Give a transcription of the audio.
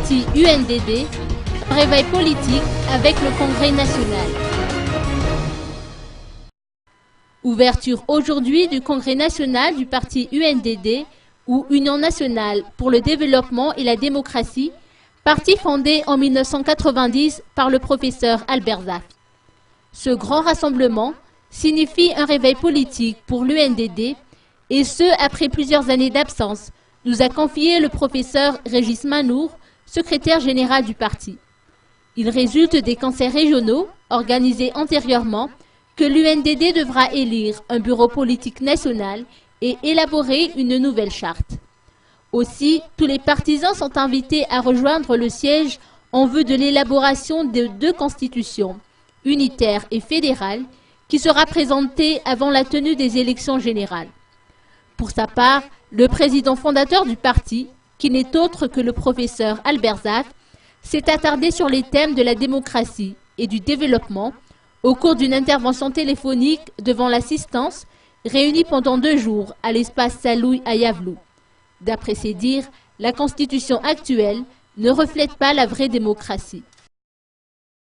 parti UNDD, un réveil politique avec le Congrès national. Ouverture aujourd'hui du Congrès national du parti UNDD ou Union nationale pour le développement et la démocratie, parti fondé en 1990 par le professeur Albert Zafi. Ce grand rassemblement signifie un réveil politique pour l'UNDD et ce après plusieurs années d'absence, nous a confié le professeur Régis Manour, secrétaire général du parti. Il résulte des conseils régionaux organisés antérieurement que l'UNDD devra élire un bureau politique national et élaborer une nouvelle charte. Aussi, tous les partisans sont invités à rejoindre le siège en vue de l'élaboration de 2 constitutions, unitaire et fédérale, qui sera présentée avant la tenue des élections générales. Pour sa part, le président fondateur du parti, qui n'est autre que le professeur Albert Zafi, s'est attardé sur les thèmes de la démocratie et du développement au cours d'une intervention téléphonique devant l'assistance réunie pendant 2 jours à l'espace Salouy à Yavlou. D'après ses dires, la constitution actuelle ne reflète pas la vraie démocratie.